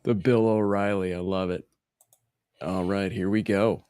The Bill O'Reilly. I love it. All right, here we go.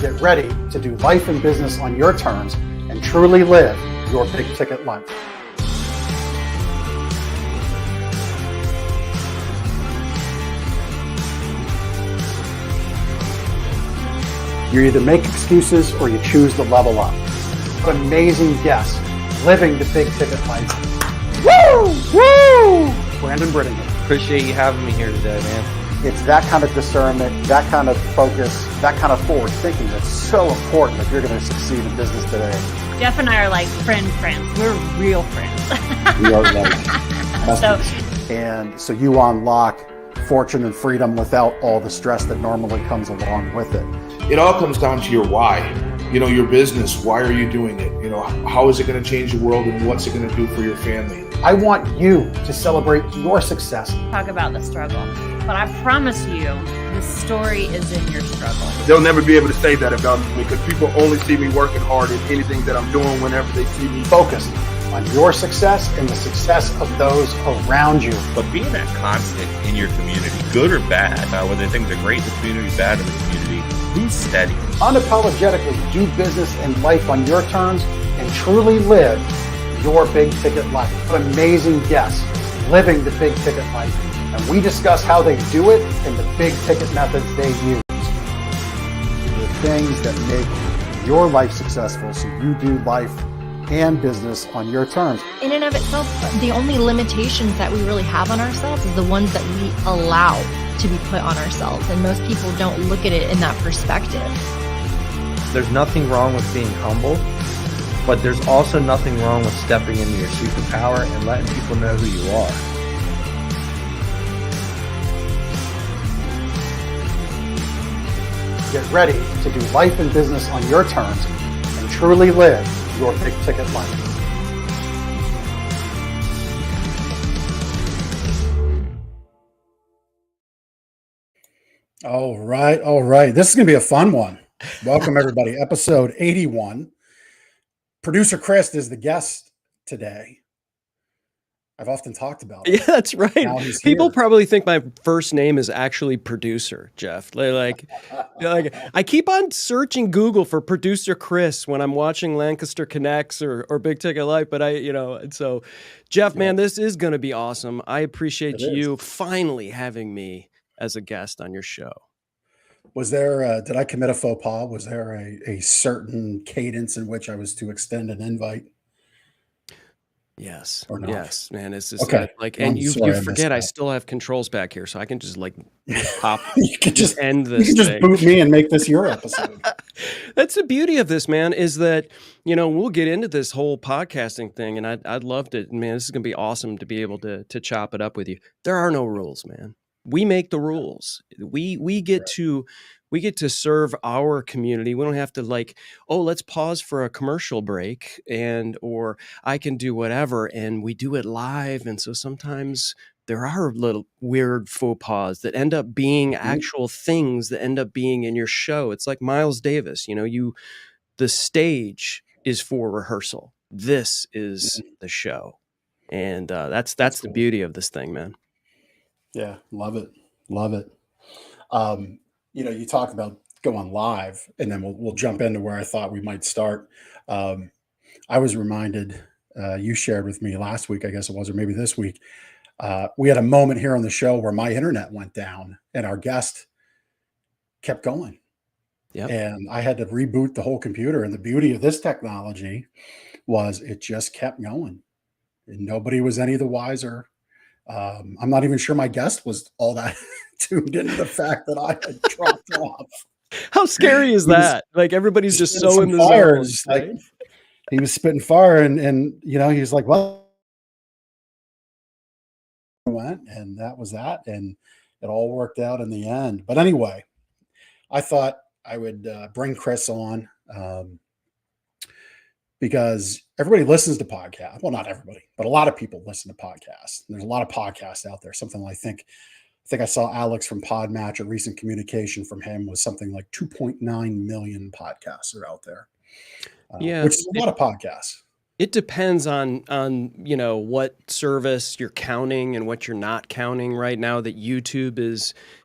Get ready to do life and business on your terms and truly live your big ticket life. You either make excuses or you choose to level up. What amazing guests living the big ticket life. Woo! Woo! Brandon Brittingham. Appreciate you having me here today, man. It's that kind of discernment, that kind of focus, that kind of forward thinking that's so important if you're going to succeed in business today. Jeff and I are like friends. We're real friends. We are and so you unlock fortune and freedom without all the stress that normally comes along with it. It all comes down to your why. Your business, why are you doing it? How is it going to change the world and what's it going to do for your family? I want you to celebrate your success. Talk about the struggle. But I promise you, the story is in your struggle. They'll never be able to say that about me because people only see me working hard in anything that I'm doing whenever they see me. Focus on your success and the success of those around you. But being that constant in your community, good or bad, whether things are great in the community, bad in the community, who's steady? Unapologetically do business and life on your terms and truly live your big ticket life. What amazing guests living the big ticket life. And we discuss how they do it and the big ticket methods they use. The things that make your life successful so you do life and business on your terms. In and of itself, the only limitations that we really have on ourselves is the ones that we allow to be put on ourselves. And most people don't look at it in that perspective. There's nothing wrong with being humble, but there's also nothing wrong with stepping into your superpower and letting people know who you are. Get ready to do life and business on your terms and truly live your big ticket life. All right. This is going to be a fun one. Welcome, everybody. Episode 81. Producer Chris is the guest today. I've often talked about it. Yeah, that's right. People probably think my first name is actually producer, Jeff. They're like I keep on searching Google for producer Chris when I'm watching Lancaster Connects or Big Ticket Life. But so Jeff, man, this is going to be awesome. I appreciate you finally having me as a guest on your show. Was there, did I commit a faux pas? Was there a certain cadence in which I was to extend an invite? Yes. Yes, man. It's just okay. And you forget I still have controls back here, so I can just pop. You can just end this. You can just boot me and make this your episode. That's the beauty of this, man, is that, we'll get into this whole podcasting thing, and I'd love to, man, this is going to be awesome to be able to chop it up with you. There are no rules, man. We make the rules. We get to serve our community. We don't have to let's pause for a commercial break or I can do whatever. And we do it live. And so sometimes there are little weird faux pas that end up being actual things that end up being in your show. It's like Miles Davis, the stage is for rehearsal. This is the show. And that's the beauty of this thing, man. Yeah. Love it. You talk about going live, and then we'll jump into where I thought we might start. I was reminded, you shared with me last week, I guess it was, or maybe this week. We had a moment here on the show where my internet went down and our guest kept going. Yep. And I had to reboot the whole computer. And the beauty of this technology was it just kept going and nobody was any the wiser. I'm not even sure my guest was all that tuned into the fact that I had dropped off. How scary is that? Everybody's just so in the zone. he was spitting fire, and he was like, well, went, and that was that, and it all worked out in the end. But anyway, I thought I would bring Chris on, because everybody listens to podcasts. Well, not everybody, but a lot of people listen to podcasts. There's a lot of podcasts out there. Something I think I saw Alex from Podmatch, a recent communication from him was something like 2.9 million podcasts are out there, Yeah, which is a lot of podcasts. it depends on what service you're counting and what you're not counting right now. That YouTube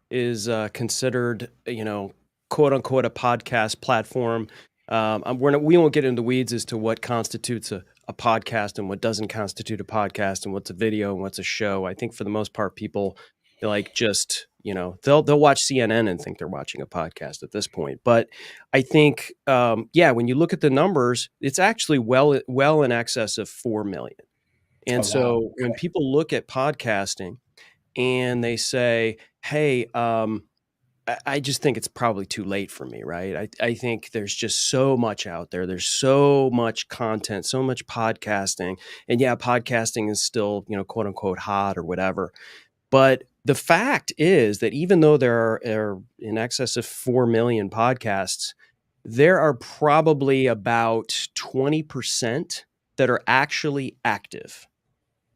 is considered quote unquote a podcast platform. We won't get into the weeds as to what constitutes a podcast and what doesn't constitute a podcast and what's a video and what's a show. I think for the most part, people like just they'll watch CNN and think they're watching a podcast at this point. But I think when you look at the numbers, it's actually well in excess of 4 million. And Oh, wow. so when Okay. people look at podcasting and they say, hey, I just think it's probably too late for me, right? I think there's just so much out there. There's so much content, so much podcasting. And yeah, podcasting is still, quote unquote hot or whatever. But the fact is that even though there are in excess of 4 million podcasts, there are probably about 20% that are actually active,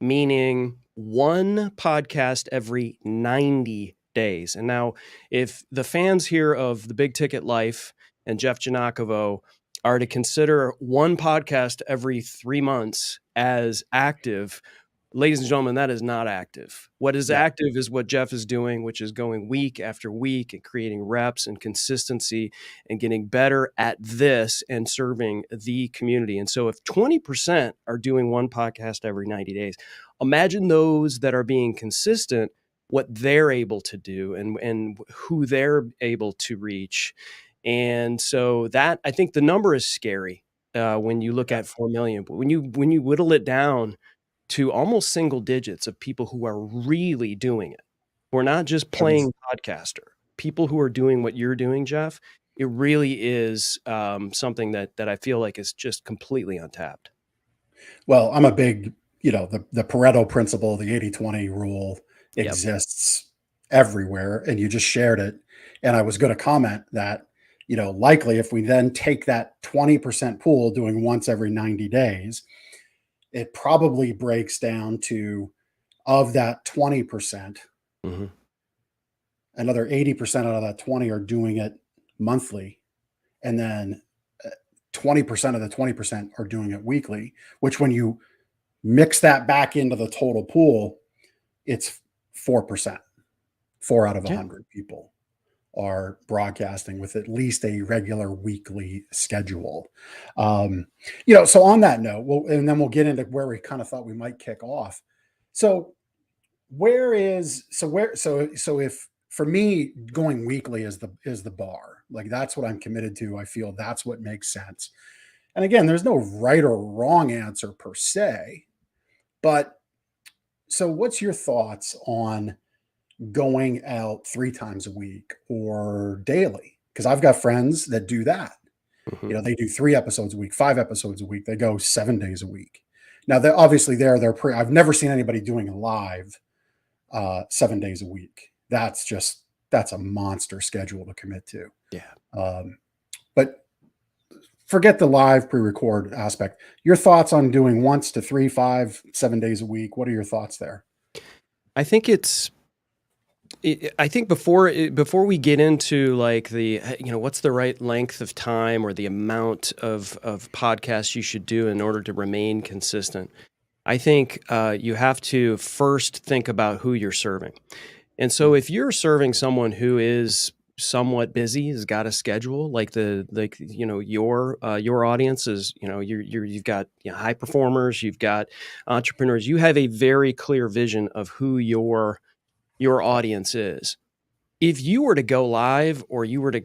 meaning one podcast every 90 days. And now, if the fans here of The Big Ticket Life and Jeff Giannakovo are to consider one podcast every 3 months as active, ladies and gentlemen, that is not active. What is active is what Jeff is doing, which is going week after week and creating reps and consistency and getting better at this and serving the community. And so if 20% are doing one podcast every 90 days, imagine those that are being consistent, what they're able to do and who they're able to reach. And so that, I think the number is scary when you look at 4 million, but when you whittle it down to almost single digits of people who are really doing it. We're not just playing podcaster. People who are doing what you're doing, Jeff, it really is something that I feel like is just completely untapped. Well, I'm a big, the Pareto principle, the 80-20 rule exists everywhere, and you just shared it. And I was going to comment that, likely if we then take that 20% pool doing once every 90 days, it probably breaks down to, of that 20%, another 80% out of that 20 are doing it monthly. And then 20% of the 20% are doing it weekly, which when you mix that back into the total pool, it's 4%. 4 out of 100 people are broadcasting with at least a regular weekly schedule. So on that note, and then we'll get into where we kind of thought we might kick off. So if for me going weekly is the bar, like that's what I'm committed to. I feel that's what makes sense. And again, there's no right or wrong answer per se, but so what's your thoughts on going out 3 times a week or daily? Because I've got friends that do that. They do 3 episodes a week, 5 episodes a week. They go 7 days a week. Now, they're obviously I've never seen anybody doing a live 7 days a week. That's a monster schedule to commit to. Yeah. But forget the live pre-record aspect. Your thoughts on doing 1 to 3, 5, 7 days a week? What are your thoughts there? I think before we get into like the, what's the right length of time or the amount of podcasts you should do in order to remain consistent, I think you have to first think about who you're serving. And so if you're serving someone who is somewhat busy, has got a schedule, your audience is, you've got high performers, you've got entrepreneurs, you have a very clear vision of who your audience is. If you were to go live or you were to,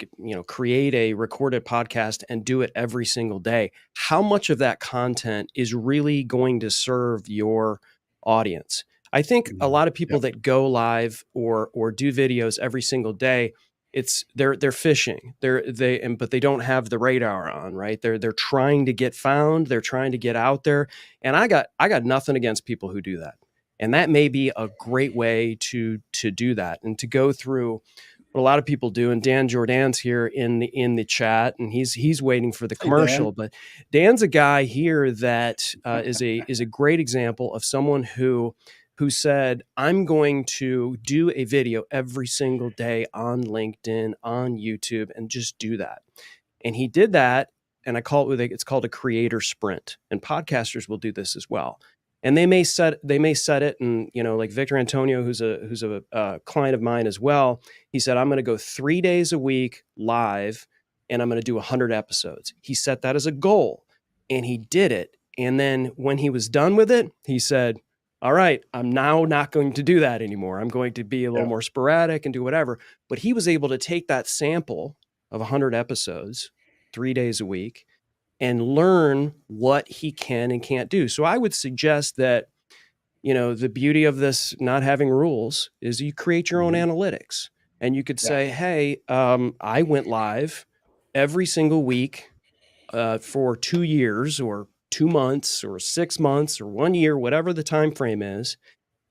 create a recorded podcast and do it every single day, how much of that content is really going to serve your audience? I think a lot of people that go live or do videos every single day, they're fishing. But they don't have the radar on, right? They're trying to get found. They're trying to get out there. And I got nothing against people who do that. And that may be a great way to do that and to go through what a lot of people do. And Dan Jordan's here in the chat, and he's waiting for the commercial. But Dan's a guy here that is a great example of someone who said, I'm going to do a video every single day on LinkedIn, on YouTube, and just do that. And he did that, and it's called a creator sprint. And podcasters will do this as well. And they may set it, and like Victor Antonio, who's a client of mine as well. He said, I'm going to go 3 days a week live, and I'm going to do 100 episodes. He set that as a goal, and he did it. And then when he was done with it, he said, all right, I'm now not going to do that anymore. I'm going to be a little more sporadic and do whatever. But he was able to take that sample of 100 episodes, 3 days a week, and learn what he can and can't do. So I would suggest that, the beauty of this not having rules is you create your own analytics, and you could say, hey, I went live every single week for 2 years or 2 months or 6 months or 1 year, whatever the time frame is.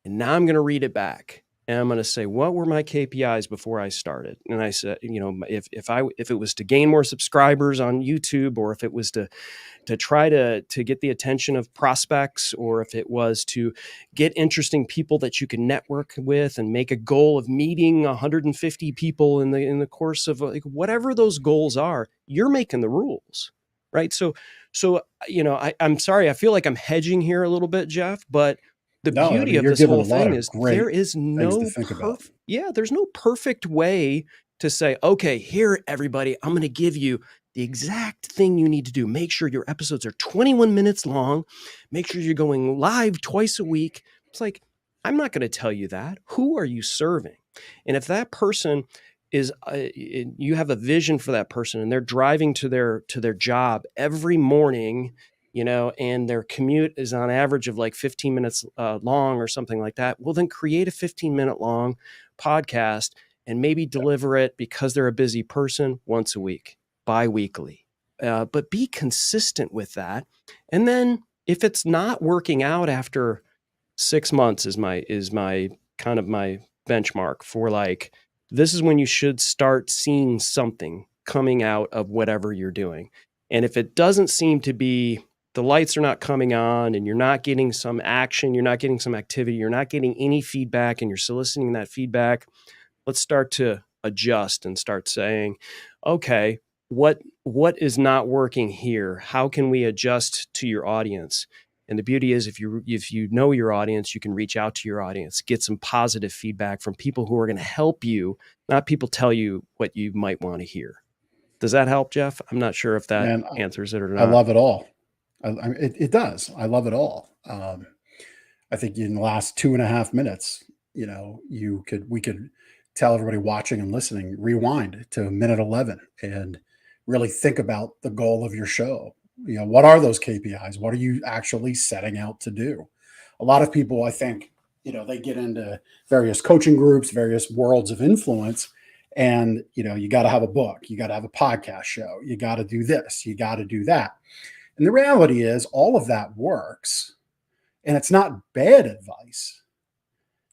And now I'm going to read it back. And I'm going to say, what were my KPIs before I started? And I said, if it was to gain more subscribers on YouTube, or if it was to try to get the attention of prospects, or if it was to get interesting people that you can network with and make a goal of meeting 150 people in the course of whatever those goals are, you're making the rules, right? So I'm sorry, I feel like I'm hedging here a little bit, Jeff, but the beauty of this whole thing is there is there's no perfect way to say, okay, here, everybody, I'm going to give you the exact thing you need to do. Make sure your episodes are 21 minutes long. Make sure you're going live twice a week. It's like, I'm not going to tell you that. Who are you serving? And if that person is, you have a vision for that person, and they're driving to their job every morning, and their commute is on average of like 15 minutes long or something like that, well, then create a 15-minute long podcast and maybe deliver it, because they're a busy person, once a week, bi-weekly. But be consistent with that. And then if it's not working out after 6 months is my kind of my benchmark for like, this is when you should start seeing something coming out of whatever you're doing. And if it doesn't seem to be, the lights are not coming on, and you're not getting some action, you're not getting some activity, you're not getting any feedback, and you're soliciting that feedback, let's start to adjust and start saying, okay, what is not working here? How can we adjust to your audience? And the beauty is, if you know your audience, you can reach out to your audience, get some positive feedback from people who are going to help you, not people tell you what you might want to hear. Does that help, Jeff? I'm not sure if that answers it or not. I love it all. It does. I love it all. I think in the last 2.5 minutes, we could tell everybody watching and listening, rewind to minute 11 and really think about the goal of your show. What are those KPIs? What are you actually setting out to do? A lot of people, I think, they get into various coaching groups, various worlds of influence, and, you got to have a book, you got to have a podcast show, you got to do this, you got to do that. And the reality is all of that works, and it's not bad advice.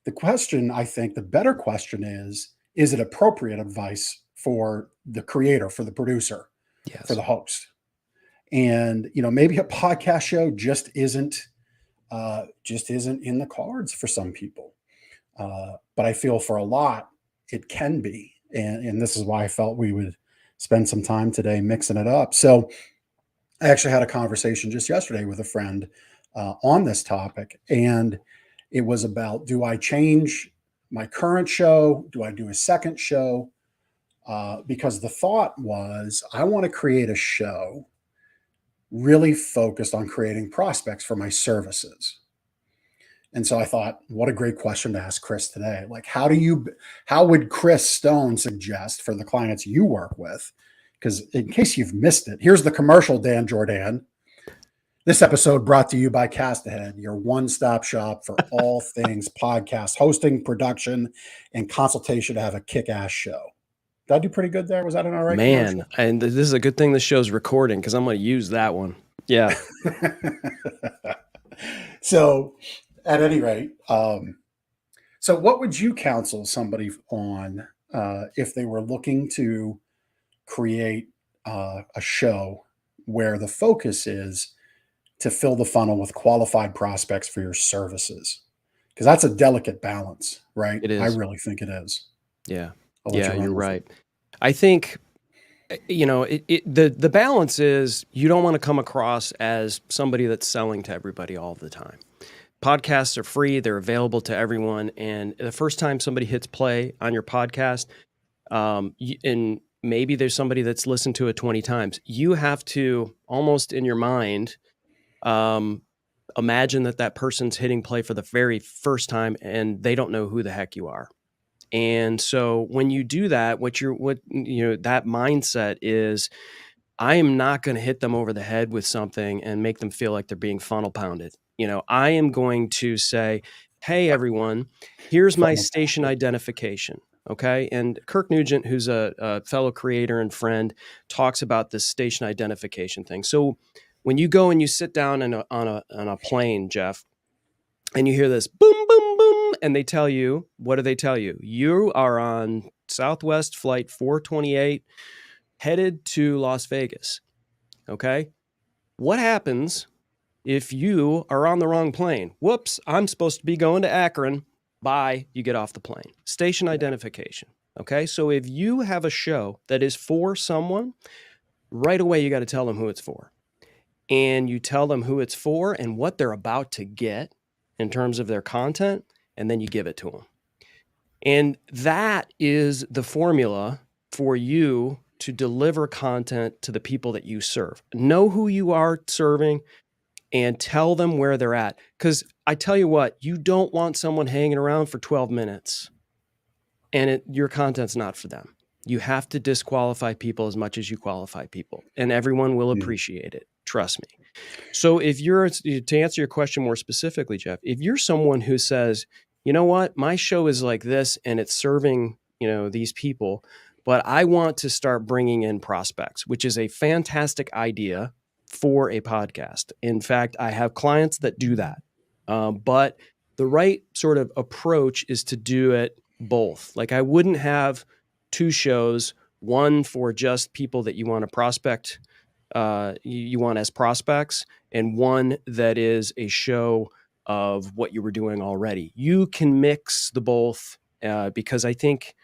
The question, I think, the better question is it appropriate advice for the creator, for the producer, for the host? And, maybe a podcast show just isn't in the cards for some people. But I feel for a lot, it can be. And this is why I felt we would spend some time today mixing it up. So I actually had a conversation just yesterday with a friend on this topic, and it was about, do I change my current show? Do I do a second show? Because the thought was, I want to create a show really focused on creating prospects for my services. And so I thought, what a great question to ask Chris today. Like, how would Chris Stone suggest for the clients you work with? Because in case you've missed it, here's the commercial, Dan Jordan. This episode brought to you by Cast Ahead, your one-stop shop for all things podcast hosting, production, and consultation to have a kick-ass show. Did I do pretty good there? Was that an all right Man, commercial? and this is a good thing this show's recording because I'm going to use that one. Yeah. So, at any rate, so what would you counsel somebody on if they were looking to create a show where the focus is to fill the funnel with qualified prospects for your services? Because that's a delicate balance, right? It I is. really think it is. Yeah. I'll let Yeah, you run you're with right. it. I think the balance is you don't want to come across as somebody that's selling to everybody all the time. Podcasts are free, they're available to everyone, and the first time somebody hits play on your podcast, and maybe there's somebody that's listened to it 20 times, you have to almost in your mind imagine that person's hitting play for the very first time and they don't know who the heck you are. And so when you do that, that mindset is, I am not going to hit them over the head with something and make them feel like they're being funnel pounded. I am going to say, hey, everyone, here's my Funnel station pounded. identification. Okay. And Kirk Nugent, who's a fellow creator and friend, talks about this station identification thing. So when you go and you sit down on a plane, Jeff, and you hear this boom, boom, boom, and they tell you, what do they tell you? You are on Southwest Flight 428 headed to Las Vegas. Okay. What happens if you are on the wrong plane? Whoops, I'm supposed to be going to Akron. Bye, you get off the plane. Station identification. Okay. So if you have a show that is for someone, right away, you got to tell them who it's for. And you tell them who it's for and what they're about to get in terms of their content, and then you give it to them. And that is the formula for you to deliver content to the people that you serve. Know who you are serving and tell them where they're at. Because I tell you what, you don't want someone hanging around for 12 minutes and your content's not for them. You have to disqualify people as much as you qualify people, and everyone will appreciate it. Trust me. So if you're, to answer your question more specifically, Jeff, if you're someone who says, you know what, my show is like this and it's serving, these people, but I want to start bringing in prospects, which is a fantastic idea for a podcast. In fact, I have clients that do that. But the right sort of approach is to do it both. Like, I wouldn't have two shows, one for just people that you want to prospect, you want as prospects, and one that is a show of what you were doing already. You can mix the both because I think,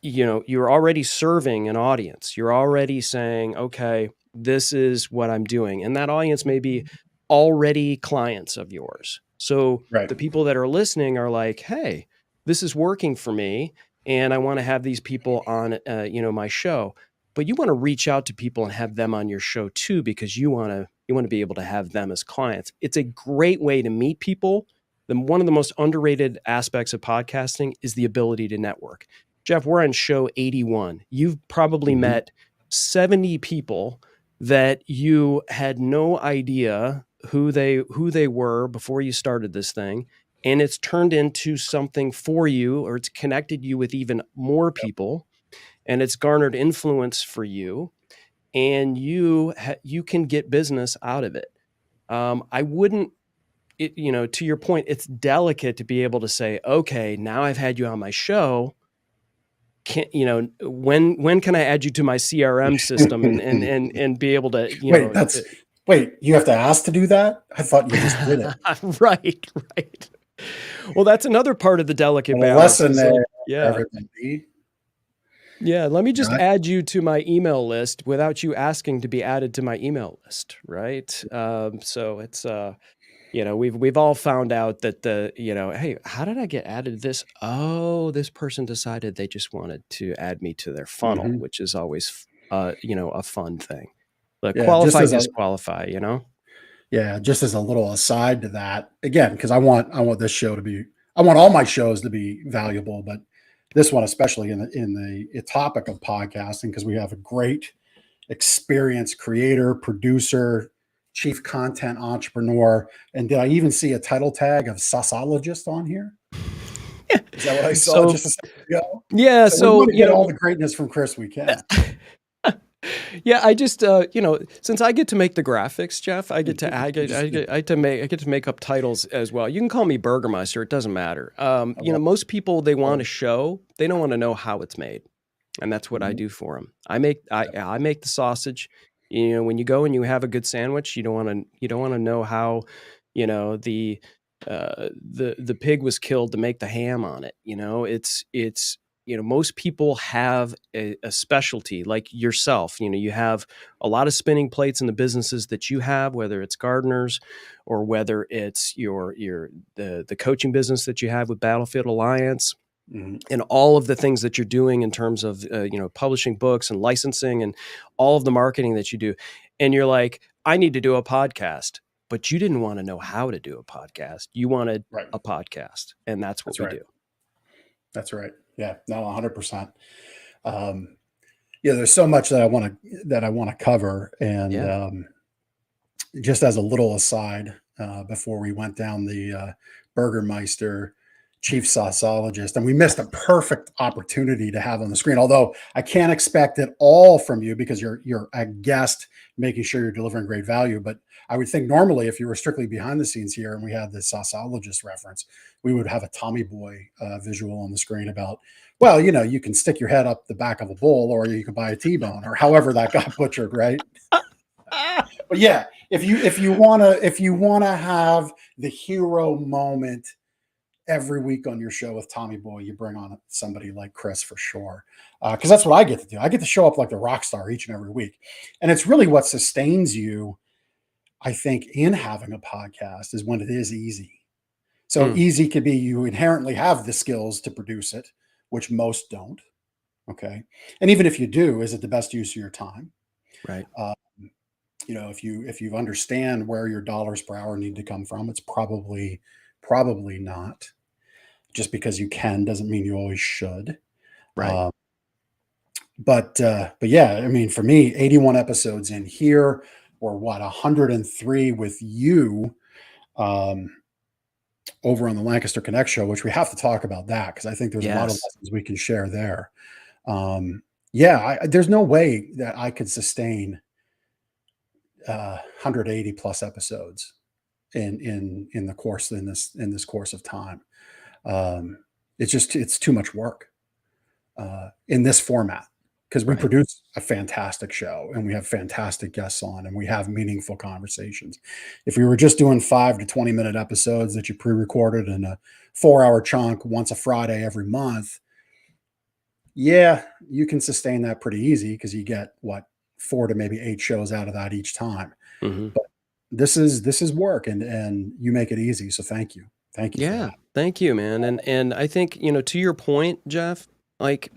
you're already serving an audience. You're already saying, okay, this is what I'm doing. And that audience may be already clients of yours. So Right. the people that are listening are like, hey, this is working for me, and I want to have these people on, my show. But you want to reach out to people and have them on your show too, because you want to be able to have them as clients. It's a great way to meet people. One of the most underrated aspects of podcasting is the ability to network. Jeff, we're on show 81. You've probably met 70 people that you had no idea who they were before you started this thing. And it's turned into something for you, or it's connected you with even more people, and it's garnered influence for you, and you can get business out of it. I wouldn't, to your point, it's delicate to be able to say, okay, now I've had you on my show. When can I add you to my CRM system and be able to, wait, you have to ask to do that? I thought you just did it. Right. Well, that's another part of the delicate Well, balance. lesson there, Yeah. everybody. Yeah, let me just Right. add you to my email list without you asking to be added to my email list, right? So it's we've all found out that hey, how did I get added to this? Oh, this person decided they just wanted to add me to their funnel, which is always a fun thing. But Yeah, qualify, disqualify, Yeah, just as a little aside to that, again, because I want this show to be, I want all my shows to be valuable, but this one especially in the topic of podcasting, because we have a great experienced creator, producer, chief content entrepreneur, and did I even see a title tag of sauceologist on here? Is that what I saw So just a second ago? yeah, So we so want to get all the greatness from Chris we can. yeah, I just since I get to make the graphics, Jeff, I get to I get to make up titles as well. You can call me Burgermeister; it doesn't matter. Most people, they want a show, they don't want to know how it's made, and that's what I do for them. I make the sausage. When you go and you have a good sandwich, you don't want to know how, the pig was killed to make the ham on it. It's most people have a specialty like yourself. You have a lot of spinning plates in the businesses that you have, whether it's gardeners or whether it's the coaching business that you have with Battlefield Alliance. Mhm. And all of the things that you're doing in terms of publishing books and licensing and all of the marketing that you do, and you're like, I need to do a podcast, but you didn't want to know how to do a podcast. You wanted Right. a podcast, and that's what That's we right. do. That's right. Yeah, no, 100%. There's so much that I want to cover, and Yeah. just as a little aside, before we went down the Burgermeister chief sauceologist, and we missed a perfect opportunity to have on the screen. Although I can't expect it all from you because you're a guest, making sure you're delivering great value. But I would think normally, if you were strictly behind the scenes here and we had the sauceologist reference, we would have a Tommy Boy visual on the screen about, well, you can stick your head up the back of a bull, or you can buy a T-bone, or however that got butchered, right? But yeah, if you wanna have the hero moment every week on your show with Tommy Boy, you bring on somebody like Chris for sure, because that's what I get to do. I get to show up like the rock star each and every week, and it's really what sustains you, I think, in having a podcast is when it is easy. So easy could be you inherently have the skills to produce it, which most don't. Okay, and even if you do, is it the best use of your time? Right. If you understand where your dollars per hour need to come from, it's probably not. Just because you can doesn't mean you always should. Right. But yeah, I mean, for me, 81 episodes in here, or what, 103 with you, over on the Lancaster Connect show, which we have to talk about that because I think there's a lot of Yes. lessons we can share there. Yeah, there's no way that I could sustain 180 plus episodes in the course in this course of time. It's too much work in this format because we Right. produce a fantastic show and we have fantastic guests on and we have meaningful conversations. If we were just doing 5 to 20-minute episodes that you pre-recorded in a 4-hour chunk once a Friday every month, yeah, you can sustain that pretty easy because you get 4 to maybe 8 shows out of that each time. Mm-hmm. But this is work, and you make it easy. So thank you for Yeah. that. Thank you, man. And I think, to your point, Jeff, like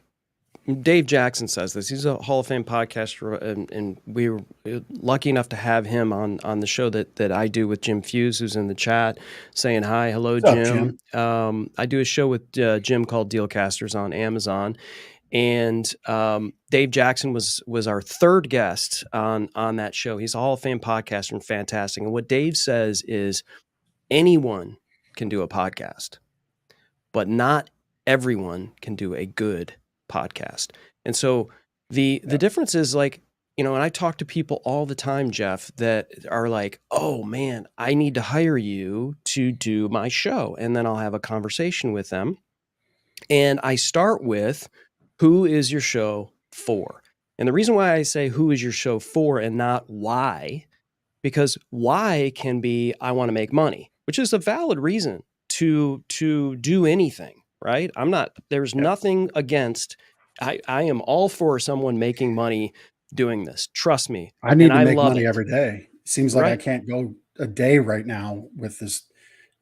Dave Jackson says this. He's a Hall of Fame podcaster, and we were lucky enough to have him on the show that I do with Jim Fuse, who's in the chat, saying hi, hello, What's up, Jim. I do a show with Jim called Dealcasters on Amazon, and Dave Jackson was our third guest on that show. He's a Hall of Fame podcaster and fantastic. And what Dave says is anyone can do a podcast, but not everyone can do a good podcast. And so the difference is like, and I talk to people all the time, Jeff, that are like, oh man, I need to hire you to do my show. And then I'll have a conversation with them. And I start with, who is your show for? And the reason why I say who is your show for and not why, because why can be, I want to make money, which is a valid reason to do anything, right? There's nothing against, I am all for someone making money doing this. Trust me. I need and to I make love money it. every day. Seems like I Right. can't go a day right now with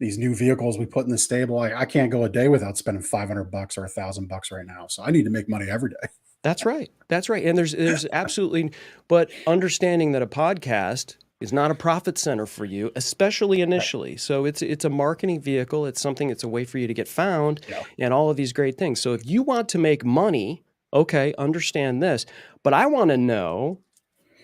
these new vehicles we put in the stable. I can't go a day without spending $500 or $1,000 right now. So I need to make money every day. That's right. That's right. And there's absolutely, but understanding that a podcast is not a profit center for you, especially initially. Right. So it's a marketing vehicle. It's something, it's a way for you to get found and all of these great things. So if you want to make money, okay, understand this, but I want to know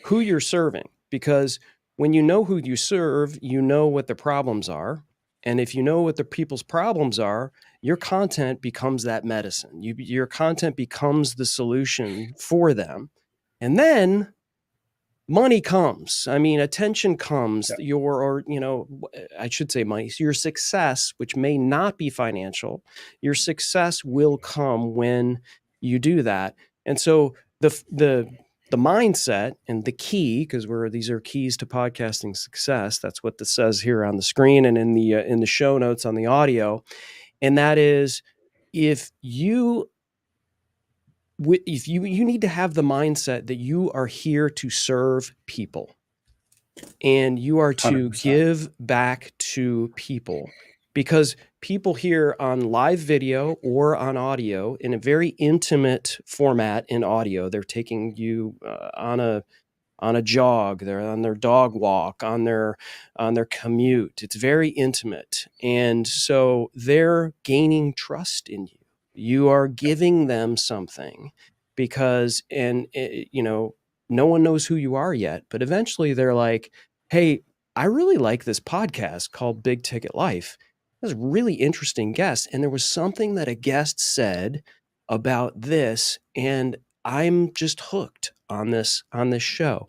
who you're serving, because when you know who you serve, you know what the problems are. And if you know what the people's problems are, your content becomes that medicine. Your content becomes the solution for them. And then money comes. I mean, attention comes. Yeah. I should say money. Your success, which may not be financial, your success will come when you do that. And so the mindset and the key, because these are keys to podcasting success. That's what this says here on the screen and in the show notes on the audio. And that is, if you need to have the mindset that you are here to serve people and you are to 100%. give back to people, because people hear on live video or on audio in a very intimate format. In audio, they're taking you on a jog, they're on their dog walk, on their commute. It's very intimate. And so they're gaining trust in you. You are giving them something because, no one knows who you are yet, but eventually they're like, hey, I really like this podcast called Big Ticket Life. That's a really interesting guest. And there was something that a guest said about this, and I'm just hooked on this show.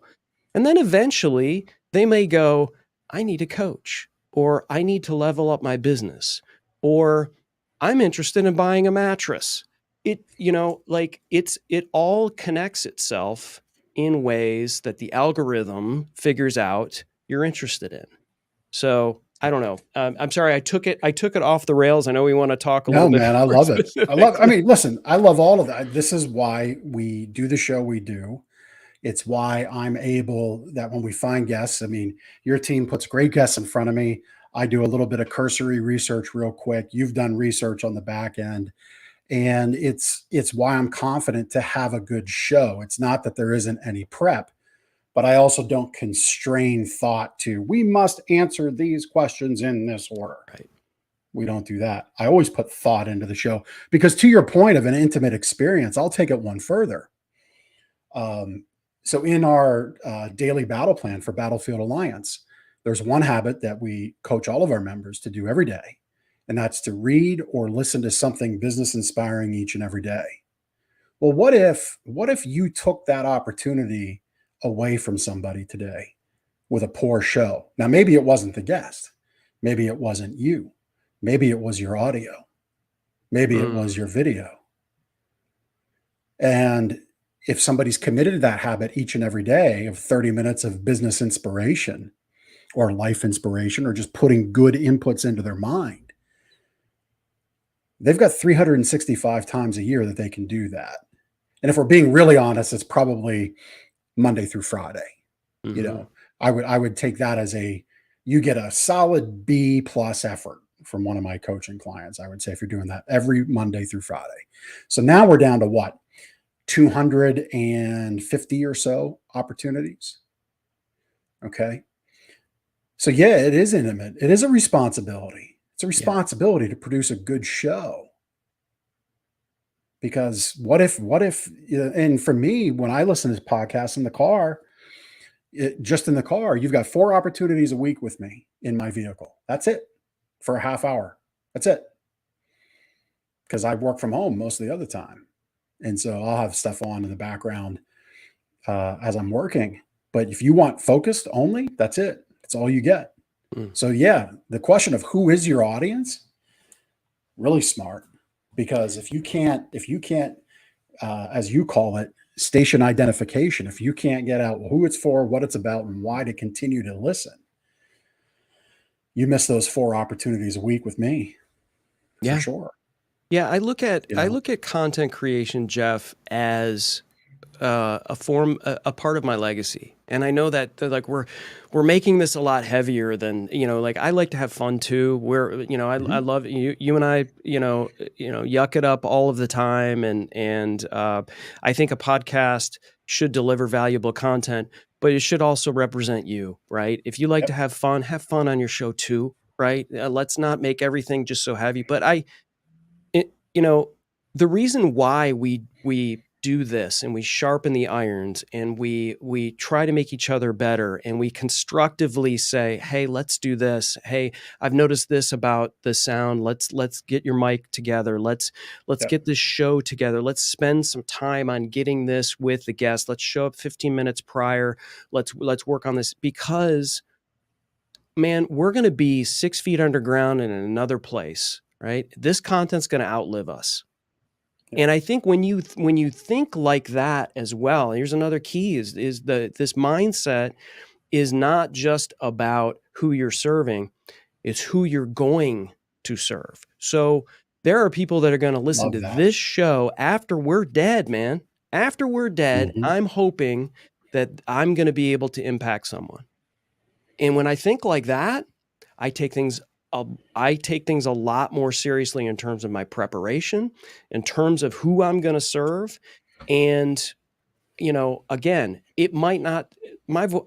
And then eventually they may go, I need a coach, or I need to level up my business, or I'm interested in buying a mattress. It all connects itself in ways that the algorithm figures out you're interested in. So I don't know. I'm sorry. I took it off the rails. I know we want to talk a little bit. Man, I more love it. specifically. Listen, I love all of that. This is why we do the show we do. It's why I'm able that when we find guests, I mean, your team puts great guests in front of me. I do a little bit of cursory research real quick. You've done research on the back end. And it's why I'm confident to have a good show. It's not that there isn't any prep, but I also don't constrain thought to, we must answer these questions in this order. Right. We don't do that. I always put thought into the show because, to your point of an intimate experience, I'll take it one further. So in our daily battle plan for Battlefield Alliance, there's one habit that we coach all of our members to do every day, and that's to read or listen to something business inspiring each and every day. Well, what if you took that opportunity away from somebody today with a poor show? Now, maybe it wasn't the guest. Maybe it wasn't you. Maybe it was your audio. Maybe it was your video. And if somebody's committed to that habit each and every day of 30 minutes of business inspiration or life inspiration, or just putting good inputs into their mind, they've got 365 times a year that they can do that. And if we're being really honest, it's probably Monday through Friday. Mm-hmm. You know, I would take that as you get a solid B+ effort from one of my coaching clients. I would say, if you're doing that every Monday through Friday. So now we're down to what? 250 or so opportunities. Okay. So yeah, it is intimate. It is a responsibility. It's a responsibility to produce a good show. Because what if, and for me, when I listen to this podcast in the car, just in the car, you've got 4 opportunities a week with me in my vehicle. That's it, for a half hour. That's it. Because I work from home most of the other time. And so I'll have stuff on in the background as I'm working. But if you want focused only, that's it. That's all you get. So yeah, the question of who is your audience, really smart. Because if you can't, as you call it, station identification, if you can't get out who it's for, what it's about, and why to continue to listen, you miss those 4 opportunities a week with me. For sure. Yeah, I look at content creation, Jeff, as a part of my legacy. And I know that like we're making this a lot heavier than, like I like to have fun too. I love you and I, yuck it up all of the time. And I think a podcast should deliver valuable content, but it should also represent you, right? If you like to have fun on your show too, right? Let's not make everything just so heavy. But the reason why we do this and we sharpen the irons and we try to make each other better and we constructively say, hey, let's do this. Hey, I've noticed this about the sound. Let's get your mic together. Let's Yep. get this show together. Let's spend some time on getting this with the guest. Let's show up 15 minutes prior. Let's work on this, because man, we're going to be 6 feet underground in another place, right? This content's going to outlive us. And I think when you think like that as well, here's another key is this mindset is not just about who you're serving, it's who you're going to serve. So there are people that are going to listen Love to that. this show after we're dead, man. After we're dead, Mhm. I'm hoping that I'm going to be able to impact someone. And when I think like that, I take things a lot more seriously in terms of my preparation, in terms of who I'm going to serve. And, again, it might not,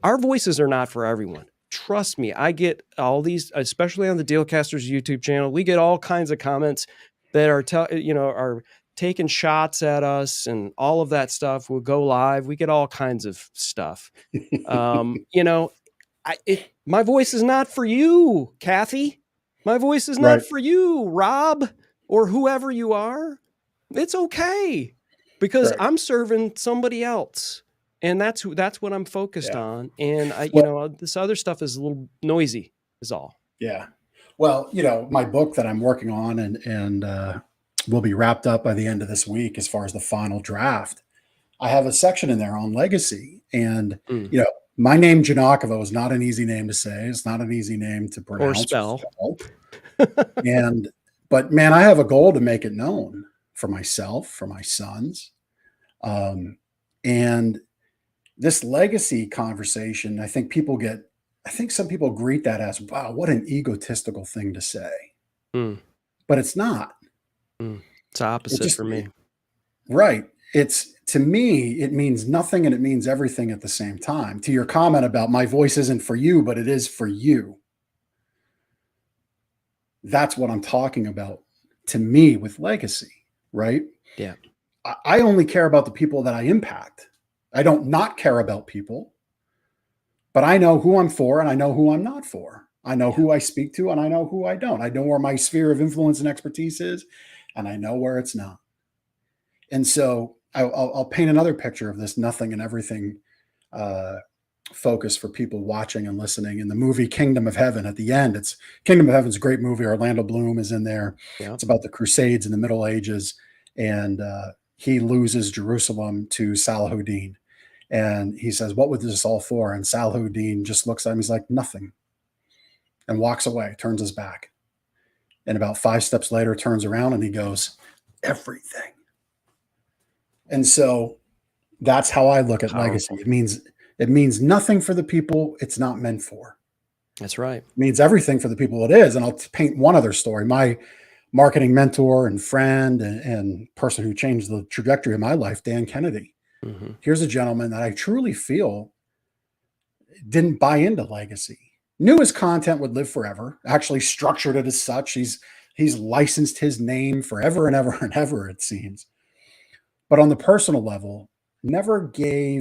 our voices are not for everyone. Trust me. I get all these, especially on the Dealcasters YouTube channel, we get all kinds of comments that are, are taking shots at us and all of that stuff. We'll go live. We get all kinds of stuff. My voice is not for you, Kathy. My voice is not Right. for you, Rob, or whoever you are. It's okay, because Right. I'm serving somebody else, and that's what I'm focused Yeah. on. And this other stuff is a little noisy, is all. Yeah. Well, my book that I'm working on and will be wrapped up by the end of this week as far as the final draft. I have a section in there on legacy. And, my name, Janakova, is not an easy name to say. It's not an easy name to pronounce spell. But man, I have a goal to make it known for myself, for my sons. And this legacy conversation, I think some people greet that as, wow, what an egotistical thing to say. But it's not. It's opposite for me. Right. To me, it means nothing and it means everything at the same time. To your comment about my voice isn't for you, but it is for you. That's what I'm talking about to me with legacy, right? Yeah. I only care about the people that I impact. I don't not care about people, but I know who I'm for and I know who I'm not for. I know who I speak to and I know who I don't. I know where my sphere of influence and expertise is, and I know where it's not. And so I'll paint another picture of this nothing and everything focus for people watching and listening. In the movie Kingdom of Heaven, at the end, Kingdom of Heaven's a great movie. Orlando Bloom is in there. Yeah. It's about the Crusades in the Middle Ages, and he loses Jerusalem to Salahuddin. And he says, what was this all for? And Salahuddin just looks at him. He's like, nothing. And walks away, turns his back. And about 5 steps later, turns around and he goes, everything. And so that's how I look at legacy. It means nothing for the people it's not meant for. That's right. It means everything for the people it is. And I'll paint one other story. My marketing mentor and friend and person who changed the trajectory of my life, Dan Kennedy. Mm-hmm. Here's a gentleman that I truly feel didn't buy into legacy. Knew his content would live forever, actually structured it as such. He's licensed his name forever and ever and ever, it seems. But on the personal level, never put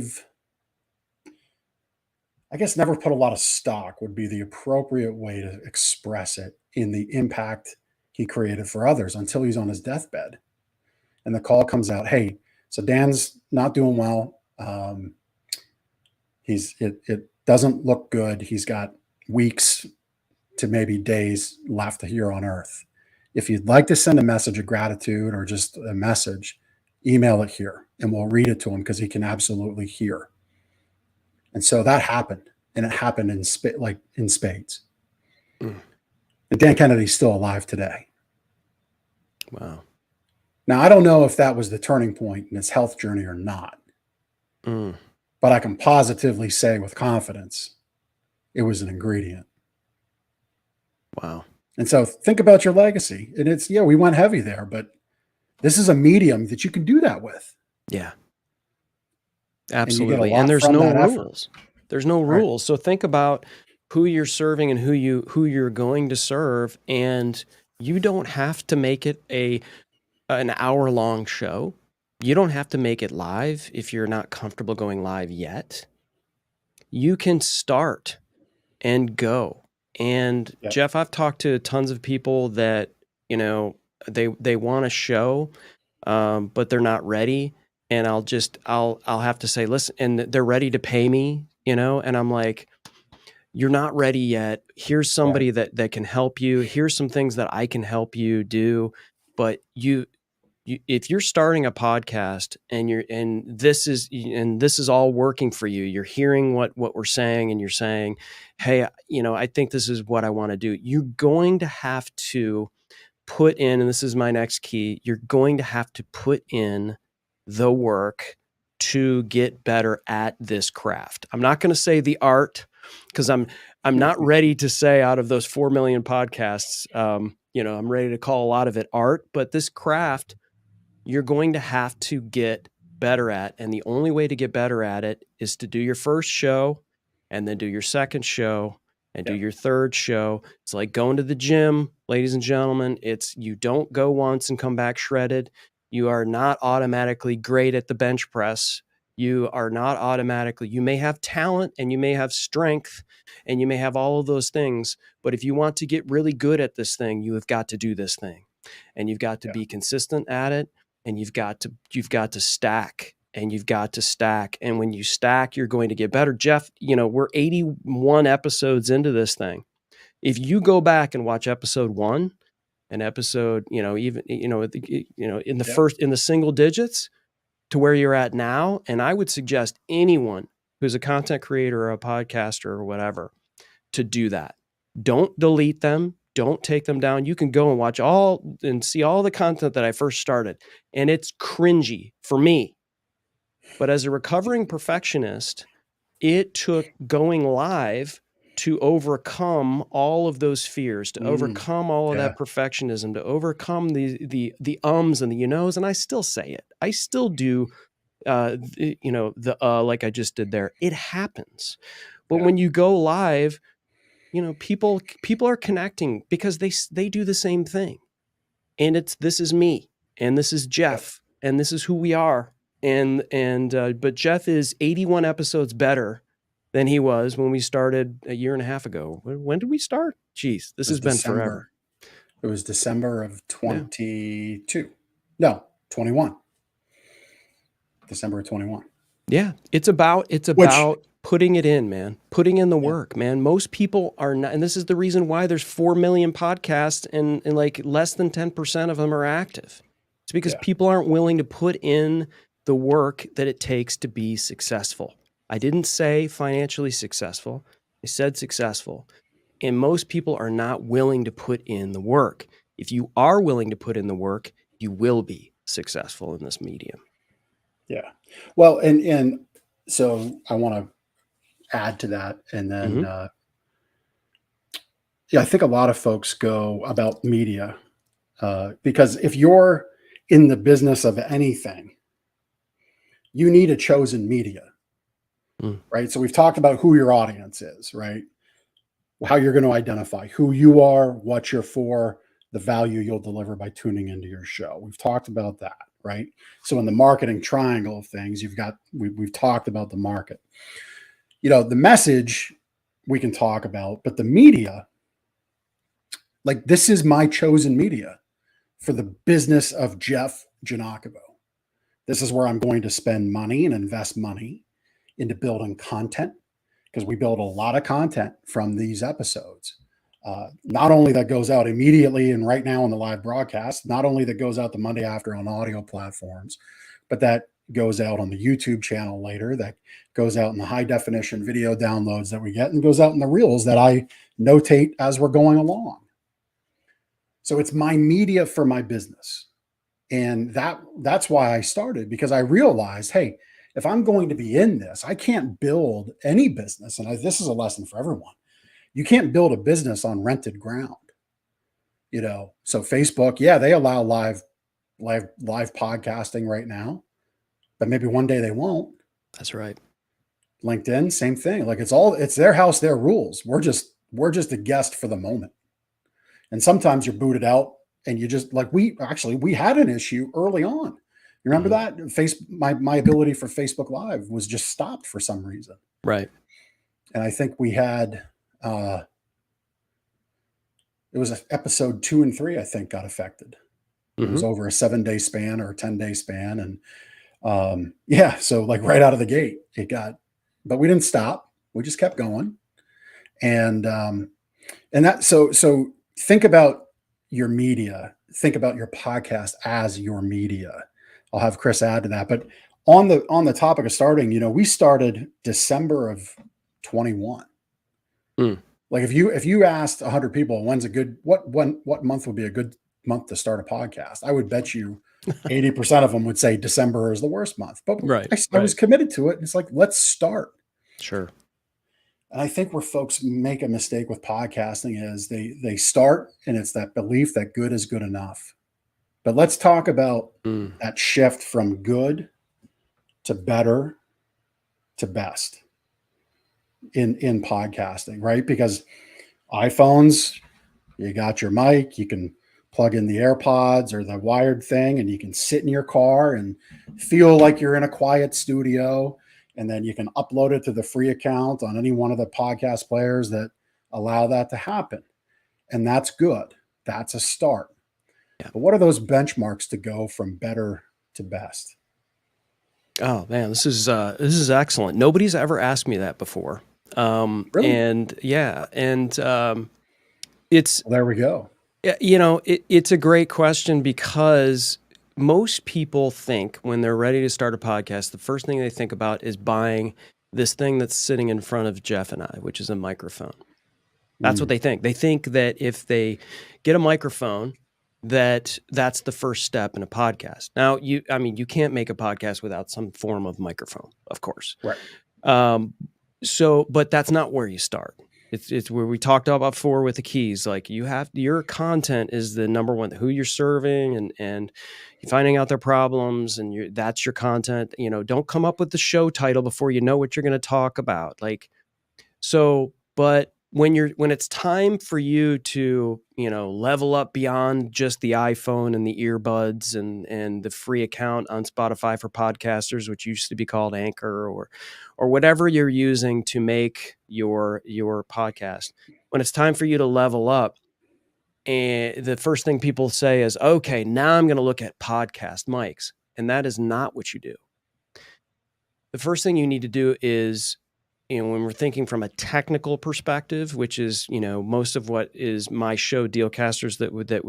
a lot of stock would be the appropriate way to express it in the impact he created for others until he's on his deathbed. And the call comes out, hey, so Dan's not doing well. It doesn't look good. He's got weeks to maybe days left here on earth. If you'd like to send a message of gratitude or just a message, email it here and we'll read it to him because he can absolutely hear. And so that happened, and it happened in spades. And Dan Kennedy's still alive today. Wow. Now, I don't know if that was the turning point in his health journey or not, but I can positively say with confidence it was an ingredient. Wow. And so think about your legacy. And we went heavy there, but this is a medium that you can do that with. Yeah. Absolutely. And there's no effort. rules. There's no rules. So think about who you're serving and who you're going to serve, and you don't have to make it an hour-long show. You don't have to make it live if you're not comfortable going live yet. You can start and go. And Yeah. Jeff, I've talked to tons of people that, you know, they want a show, but they're not ready. And I'll have to say, listen, and they're ready to pay me, you know, and I'm like, you're not ready yet. Here's somebody that can help you. Here's some things that I can help you do. But if you're starting a podcast and this is all working for you, you're hearing what we're saying and you're saying, hey, you know, I think this is what I want to do. You're going to have to put in, and this is my next key, you're going to have to put in the work to get better at this craft. I'm not going to say the art, because I'm not ready to say out of those 4 million podcasts, you know, I'm ready to call a lot of it art, but this craft, you're going to have to get better at. And the only way to get better at it is to do your first show and then do your second show and do your third show. It's like going to the gym, ladies and gentlemen. It's, you don't go once and come back shredded. You are not automatically great at the bench press. You are not automatically, you may have talent and you may have strength and you may have all of those things. But if you want to get really good at this thing, you have got to do this thing, and you've got to be consistent at it. And you've got to stack, and you've got to stack. And when you stack, you're going to get better. Jeff, you know, we're 81 episodes into this thing. If you go back and watch episode 1 and episode, you know, even, you know, in the first, in the single digits to where you're at now. And I would suggest anyone who's a content creator or a podcaster or whatever to do that. Don't delete them. Don't take them down. You can go and watch all and see all the content that I first started. And it's cringy for me. But as a recovering perfectionist, it took going live to overcome all of those fears, to overcome all of that perfectionism, to overcome the ums and the you knows. And I still say it. I still do, you know, like I just did there. It happens. But when you go live, you know, people are connecting because they do the same thing. And this is me, and this is Jeff, and this is who we are. But Jeff is 81 episodes better than he was when we started a year and a half ago. When did we start? Jeez, this has been forever. It was December of 22. No, 21. December of 21. Yeah, it's about putting it in, man. Putting in the work, man. Most people are not, and this is the reason why there's 4 million podcasts and like less than 10% of them are active. It's because people aren't willing to put in the work that it takes to be successful. I didn't say financially successful. I said successful. And most people are not willing to put in the work. If you are willing to put in the work, you will be successful in this medium. Yeah. Well, and so I want to add to that. And then, I think a lot of folks go about media because if you're in the business of anything, you need a chosen media, right? So we've talked about who your audience is, right? How you're going to identify who you are, what you're for, the value you'll deliver by tuning into your show. We've talked about that, right? So in the marketing triangle of things, we've talked about the market. You know, the message we can talk about, but the media, like this is my chosen media for the business of Jeff Giannakovo. This is where I'm going to spend money and invest money into building content, because we build a lot of content from these episodes. Not only that goes out immediately and right now on the live broadcast, not only that goes out the Monday after on audio platforms, but that goes out on the YouTube channel later, that goes out in the high definition video downloads that we get, and goes out in the reels that I notate as we're going along. So it's my media for my business. And that's why I started, because I realized, hey, if I'm going to be in this, I can't build any business. And this is a lesson for everyone. You can't build a business on rented ground. You know, so Facebook, they allow live podcasting right now, but maybe one day they won't. That's right. LinkedIn, same thing. Like it's their house, their rules. We're just a guest for the moment. And sometimes you're booted out, and you just like we had an issue early on You remember that? My ability for Facebook Live was just stopped for some reason. Right. And I think we had it was episode 2 and 3, I think, got affected. It was over a 7-day span or a 10-day span. And yeah, so like right out of the gate, it got, but we didn't stop. We just kept going. And that, so think about your media, think about your podcast as your media. I'll have Chris add to that. But on the topic of starting, we started December of 21. Like if you asked 100 people what month would be a good month to start a podcast, I would bet you 80% of them would say December is the worst month. But I was committed to it. It's like, let's start. Sure. And I think where folks make a mistake with podcasting is they start, and it's that belief that good is good enough. But let's talk about that shift from good to better to best in podcasting, right? Because iPhones, you got your mic, you can plug in the AirPods or the wired thing, and you can sit in your car and feel like you're in a quiet studio. And then you can upload it to the free account on any one of the podcast players that allow that to happen. And that's good. That's a start. Yeah. But what are those benchmarks to go from better to best? Oh man, this is excellent. Nobody's ever asked me that before. Really? And yeah, and it's, well, there we go. It's a great question, because most people think when they're ready to start a podcast, the first thing they think about is buying this thing that's sitting in front of Jeff and I, which is a microphone. That's what they think. They think that if they get a microphone, that's the first step in a podcast. Now, you can't make a podcast without some form of microphone, of course. Right. But that's not where you start. It's where we talked about before with the keys. Like, your content is the number one, who you're serving and finding out their problems, and that's your content. Don't come up with the show title before you know what you're going to talk about. But when it's time for you to, level up beyond just the iPhone and the earbuds and the free account on Spotify for podcasters, which used to be called Anchor, or whatever you're using to make your podcast, when it's time for you to level up, and the first thing people say is, okay, now I'm going to look at podcast mics. And that is not what you do. The first thing you need to do is, when we're thinking from a technical perspective, which is, most of what is my show, Dealcasters, that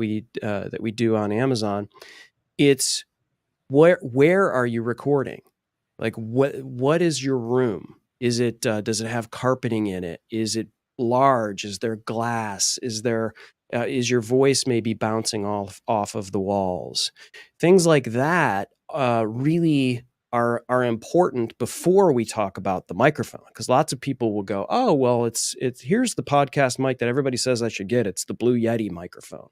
we do on Amazon, it's where are you recording? Like, what is your room? Is it does it have carpeting in it? Is it large? Is there glass? Is your voice maybe bouncing off of the walls? Things like that really are important before we talk about the microphone, because lots of people will go, oh, well, it's here's the podcast mic that everybody says I should get. It's the Blue Yeti microphone,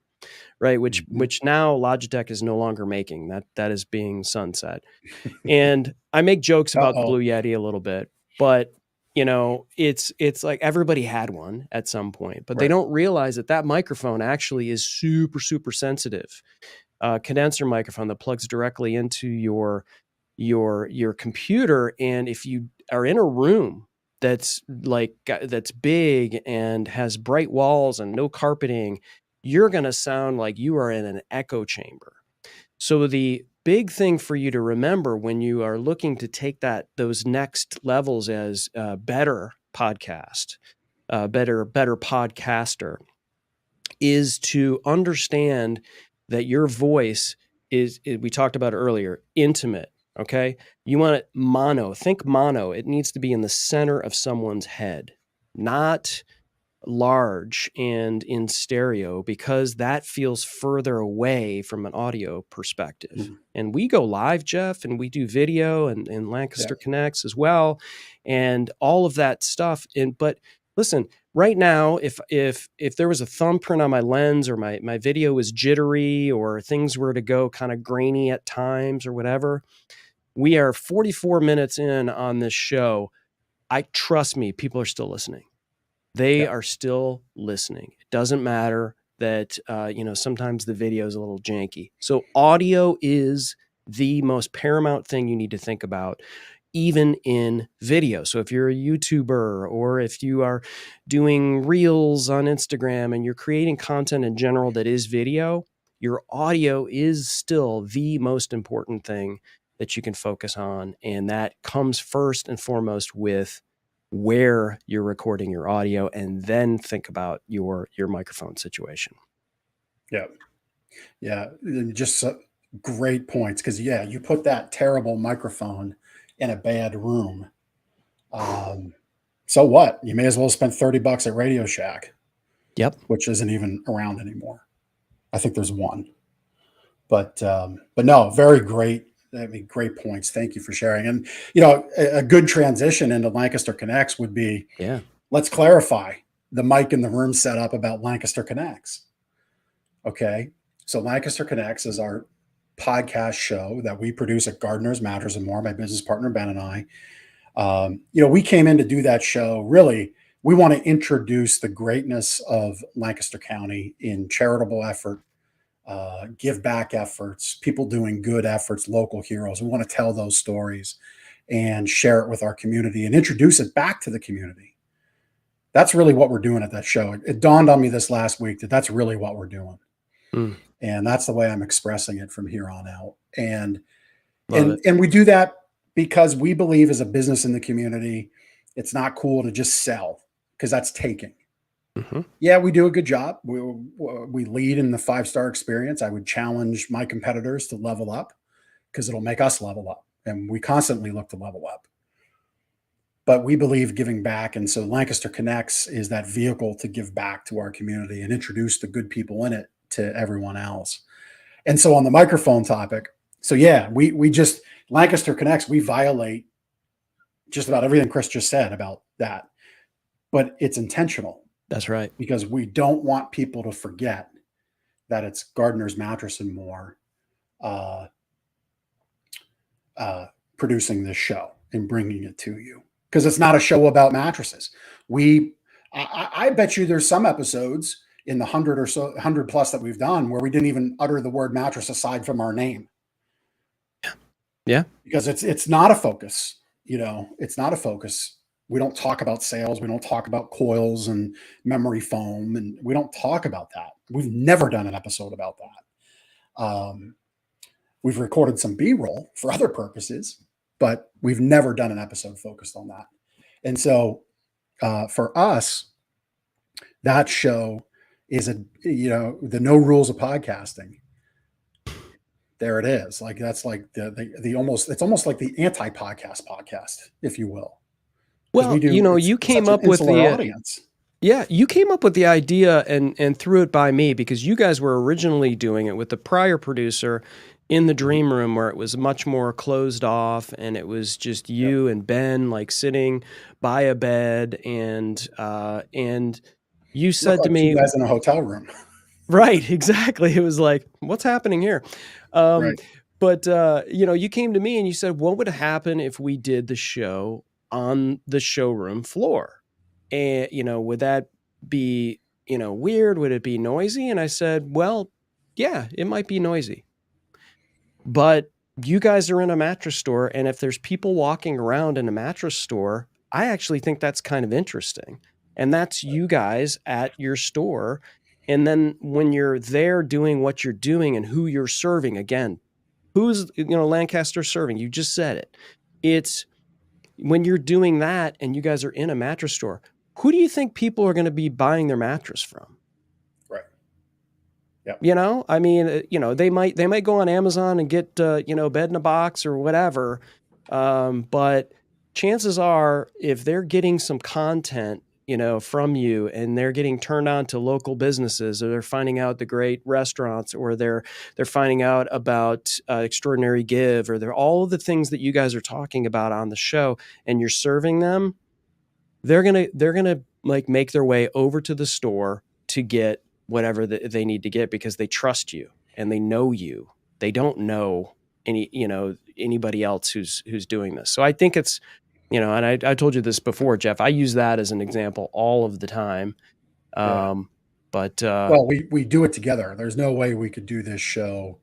right? Which now Logitech is no longer making. That is being sunset. And I make jokes about the Blue Yeti a little bit, but it's like everybody had one at some point, but they don't realize that microphone actually is super, super sensitive. Condenser microphone that plugs directly into your computer. And if you are in a room that's big and has bright walls and no carpeting, you're going to sound like you are in an echo chamber. So the big thing for you to remember when you are looking to take those next levels as better podcaster, is to understand that your voice is, we talked about earlier, intimate. Okay. You want it mono. Think mono. It needs to be in the center of someone's head, not large and in stereo, because that feels further away from an audio perspective. And we go live, Jeff, and we do video and Lancaster Connects as well, and all of that stuff. But listen, right now, if there was a thumbprint on my lens, or my video was jittery, or things were to go kind of grainy at times or whatever, we are 44 minutes in on this show. Trust me, people are still listening. They are still listening. It doesn't matter that, sometimes the video is a little janky. So audio is the most paramount thing you need to think about, even in video. So if you're a YouTuber, or if you are doing reels on Instagram and you're creating content in general that is video, your audio is still the most important thing that you can focus on. And that comes first and foremost with where you're recording your audio, and then think about your microphone situation. Yeah. Yeah. Just great points. Because, yeah, you put that terrible microphone in a bad room. So what? You may as well spend $30 at Radio Shack. Yep. Which isn't even around anymore. I think there's one. But no, very great. I mean, great points. Thank you for sharing. And, a good transition into Lancaster Connects would be, let's clarify the mic in the room setup about Lancaster Connects. Okay. So Lancaster Connects is our podcast show that we produce at Gardeners, Matters and More, my business partner, Ben and I. We came in to do that show. Really, we want to introduce the greatness of Lancaster County in charitable effort, give back efforts, people doing good efforts, local heroes. We want to tell those stories and share it with our community and introduce it back to the community. That's really what we're doing at that show. It dawned on me this last week that that's really what we're doing. And that's the way I'm expressing it from here on out. And we do that because we believe, as a business in the community, it's not cool to just sell, because that's taking. Yeah, we do a good job. We lead in the 5-star experience. I would challenge my competitors to level up, because it'll make us level up. And we constantly look to level up. But we believe giving back. And so Lancaster Connects is that vehicle to give back to our community and introduce the good people in it to everyone else. And so on the microphone topic, so yeah, we just, Lancaster Connects, we violate just about everything Chris just said about that. But it's intentional. That's right. Because we don't want people to forget that it's Gardeners, Mattress and More producing this show and bringing it to you. Because it's not a show about mattresses. I bet you there's some episodes in the 100 plus that we've done where we didn't even utter the word mattress aside from our name. Yeah. Because it's not a focus. It's not a focus. We don't talk about sales. We don't talk about coils and memory foam, and we don't talk about that. We've never done an episode about that. We've recorded some B-roll for other purposes, but we've never done an episode focused on that. And so for us, that show is the no rules of podcasting. There it is. Like, that's like it's almost like the anti-podcast, if you will. Well, you came up with the audience. Yeah, you came up with the idea and threw it by me, because you guys were originally doing it with the prior producer in the dream room, where it was much more closed off, and it was just you and Ben, like, sitting by a bed, and you said to me, you guys in a hotel room. Right, exactly. It was like, what's happening here? Right. But you came to me and you said, what would happen if we did the show on the showroom floor? And, would that be, weird? Would it be noisy? And I said, well, yeah, it might be noisy. But you guys are in a mattress store, and if there's people walking around in a mattress store, I actually think that's kind of interesting. And that's you guys at your store. And then when you're there doing what you're doing and who you're serving, again, who's, Lancaster serving? You just said it. It's when you're doing that and you guys are in a mattress store, who do you think people are going to be buying their mattress from? Right. Yeah. I mean, they might go on Amazon and get, bed in a box or whatever. But chances are, if they're getting some content, from you, and they're getting turned on to local businesses, or they're finding out the great restaurants, or they're finding out about Extraordinary Give, or they're all of the things that you guys are talking about on the show, and you're serving them, they're gonna like make their way over to the store to get whatever they need to get, because they trust you and they know you. They don't know anybody else who's doing this. So I think it's, and I told you this before, Jeff, I use that as an example all of the time. But well, we do it together. There's no way we could do this show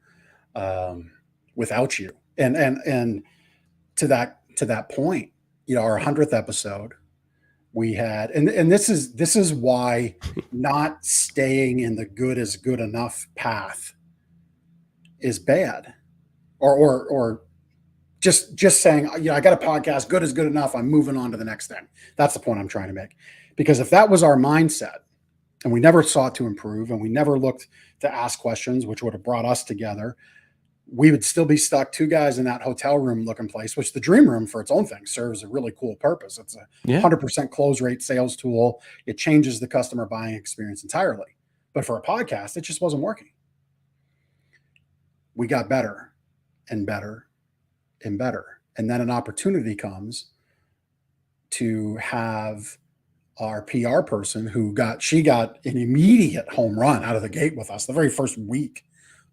without you. And to that point, our 100th episode, we had, and this is why not staying in the good is good enough path is bad, or just saying, I got a podcast, good is good enough, I'm moving on to the next thing. That's the point I'm trying to make. Because if that was our mindset, and we never sought to improve, and we never looked to ask questions, which would have brought us together, we would still be stuck, two guys in that hotel room looking place, which the dream room for its own thing serves a really cool purpose. It's a 100% close rate sales tool. It changes the customer buying experience entirely. But for a podcast, it just wasn't working. We got better and better and better. And then an opportunity comes to have our PR person she got an immediate home run out of the gate with us the very first week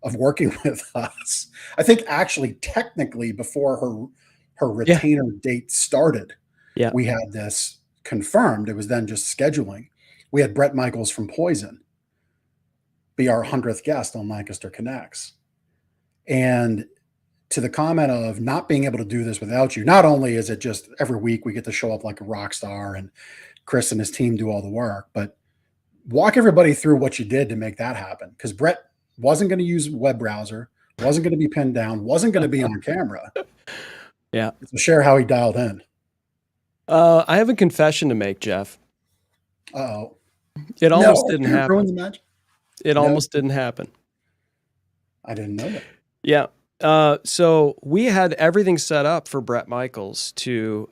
of working with us. I think actually technically before her retainer date started, we had this confirmed. It was then just scheduling. We had Brett Michaels from Poison be our 100th guest on Lancaster Connects. And to the comment of not being able to do this without you, not only is it just every week we get to show up like a rock star and Chris and his team do all the work, but walk everybody through what you did to make that happen. Because Brett wasn't going to use web browser, wasn't going to be pinned down, wasn't going to be on camera. Yeah. So share how he dialed in. I have a confession to make, Jeff. Uh-oh. It almost didn't happen. Ruin the match? It almost didn't happen. I didn't know that. Yeah. So we had everything set up for Brett Michaels to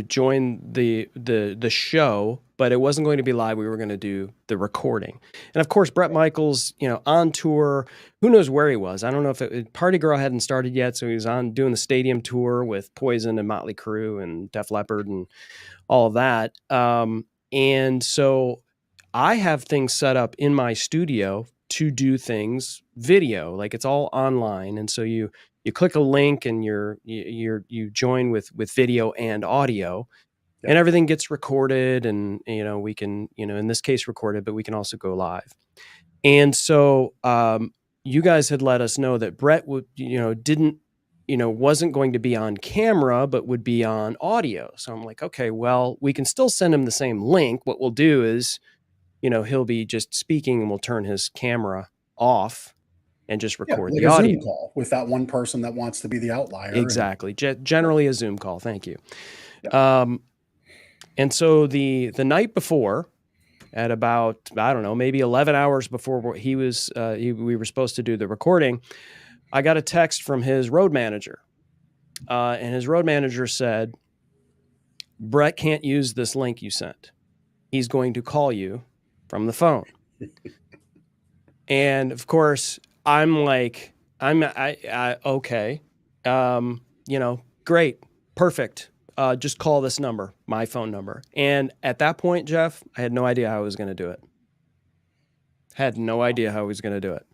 join the show, but it wasn't going to be live. We were going to do the recording. And of course, Brett Michaels, on tour, who knows where he was? I don't know if Party Girl hadn't started yet. So he was on doing the stadium tour with Poison and Motley Crue and Def Leppard and all of that. And so I have things set up in my studio to do things video, like it's all online. And so you click a link and you join with video and audio, and everything gets recorded, and we can, in this case recorded, but we can also go live. And so you guys had let us know that Brett would, wasn't going to be on camera, but would be on audio. So I'm like, okay, well, we can still send him the same link. What we'll do is, he'll be just speaking and we'll turn his camera off and just record the audio. Zoom call with that one person that wants to be the outlier. Exactly. Generally a Zoom call. Thank you. Yeah. And so the night before, at about, I don't know, maybe 11 hours before we were supposed to do the recording, I got a text from his road manager. And his road manager said, Brett can't use this link you sent. He's going to call you from the phone. And of course, I'm like, okay, great, perfect. Just call this number, my phone number. And at that point, Jeff, I had no idea how I was going to do it.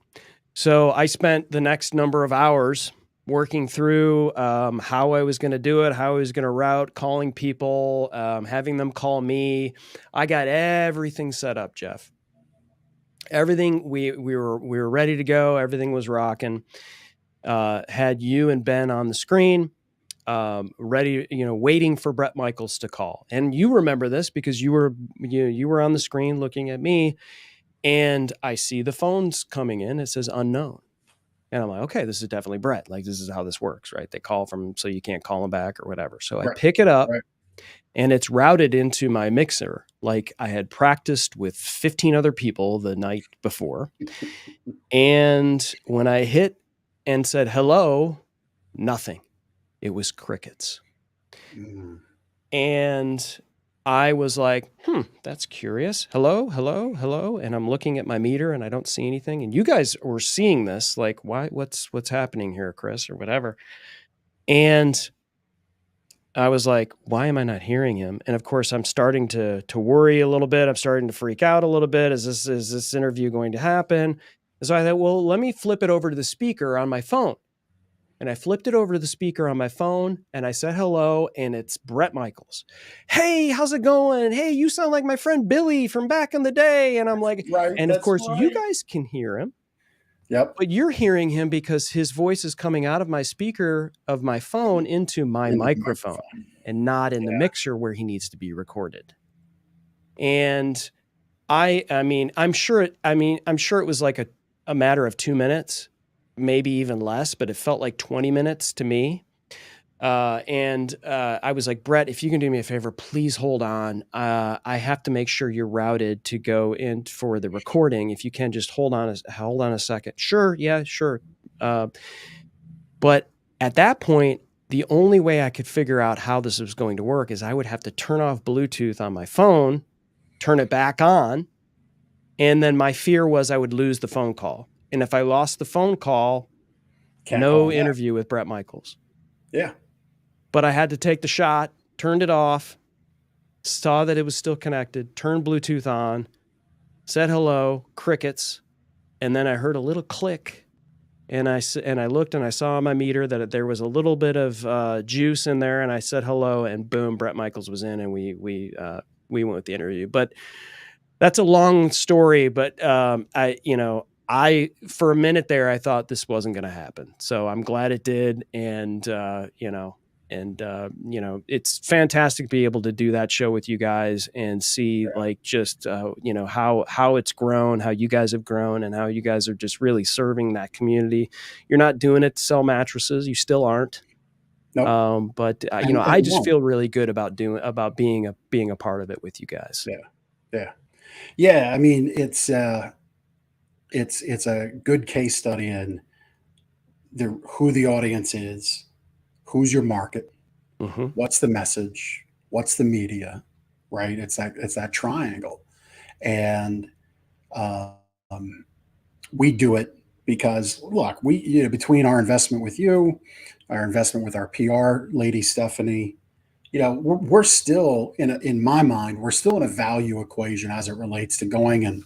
So I spent the next number of hours working through how I was going to do it, how I was going to route, calling people, having them call me. I got everything set up, Jeff. Everything, we were ready to go. Everything was rocking. Had you and Ben on the screen, ready, waiting for Brett Michaels to call. And you remember this because you were on the screen looking at me, and I see the phones coming in. It says unknown. And I'm like, okay, this is definitely Brett. Like, this is how this works, right? They call so you can't call them back or whatever. So I pick it up, and it's routed into my mixer. Like I had practiced with 15 other people the night before. And when I hit and said, hello, nothing. It was crickets. And I was like, that's curious. Hello, hello, hello. And I'm looking at my meter and I don't see anything. And you guys were seeing this, like, why, what's happening here, Chris, or whatever. And I was like, why am I not hearing him? And of course, I'm starting to worry a little bit. I'm starting to freak out a little bit. Is this interview going to happen? And so I thought, well, let me flip it over to the speaker on my phone. And I flipped it over to the speaker on my phone and I said hello, and it's Brett Michaels. Hey, how's it going? Hey, you sound like my friend Billy from back in the day. And I'm like, and of course, you guys can hear him. Yep. But you're hearing him because his voice is coming out of my speaker of my phone into my Into the microphone and not in the Yeah. mixer where he needs to be recorded. And I mean, I'm sure it was like a matter of 2 minutes, maybe even less, but it felt like 20 minutes to me. I was like, Brett, if you can do me a favor, please hold on. I have to make sure you're routed to go in for the recording. If you can just hold on a second. Sure. Yeah, sure. But at that point, the only way I could figure out how this was going to work is I would have to turn off Bluetooth on my phone, turn it back on. And then my fear was I would lose the phone call. And if I lost the phone call, Can't call no him back. interview with Brett Michaels. Yeah. But I had to take the shot, turned it off, saw that it was still connected, turned Bluetooth on, said hello, crickets, and then I heard a little click, and I looked and I saw on my meter that there was a little bit of juice in there, and I said hello, and boom, Brett Michaels was in, and we went with the interview. But that's a long story, but I for a minute there I thought this wasn't going to happen, so I'm glad it did, and it's fantastic to be able to do that show with you guys and see like just how it's grown, how you guys have grown, and how you guys are just really serving that community. You're not doing it to sell mattresses, you still aren't. Nope. But And I just won't. feel really good about being a part of it with you guys. Yeah. I mean, it's a good case study in who the audience is, who's your market, Mhm. what's the message, what's the media, right? It's that triangle, and we do it because look, between our investment with you, our investment with our PR lady Stephanie, we're still in my mind, we're still in a value equation as it relates to going and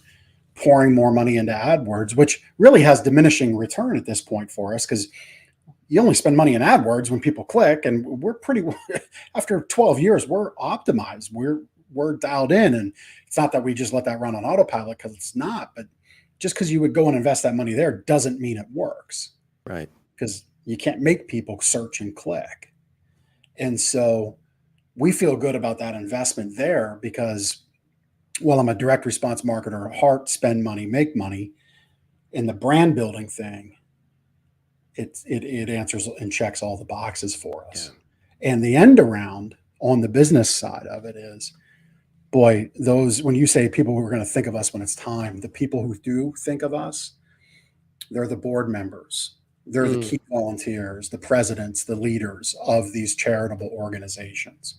pouring more money into AdWords, which really has diminishing return at this point for us because you only spend money in AdWords when people click, and we're pretty after 12 years, we're optimized. We're dialed in, and it's not that we just let that run on autopilot because it's not, but just because you would go and invest that money there doesn't mean it works. Right. Because you can't make people search and click. And so we feel good about that investment there because while I'm a direct response marketer, heart, spend money, make money, in the brand building thing, it answers and checks all the boxes for us. Yeah. And the end around on the business side of it is, boy, when you say people who are going to think of us when it's time, the people who do think of us, they're the board members. They're the key volunteers, the presidents, the leaders of these charitable organizations.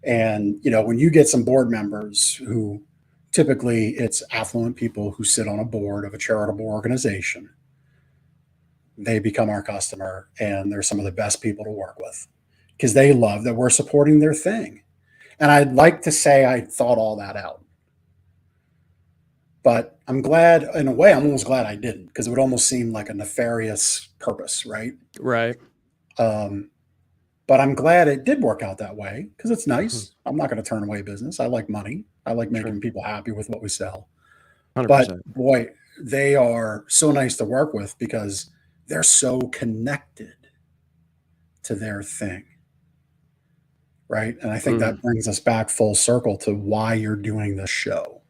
And, when you get some board members who typically it's affluent people who sit on a board of a charitable organization, they become our customer, and they're some of the best people to work with because they love that we're supporting their thing. And I'd like to say I thought all that out, but I'm glad, in a way, I'm almost glad I didn't, because it would almost seem like a nefarious purpose, right? Right. But I'm glad it did work out that way because it's nice. I'm not going to turn away business. I like money. I like making people happy with what we sell. 100%. But boy, they are so nice to work with because they're so connected to their thing. Right. And I think that brings us back full circle to why you're doing this show.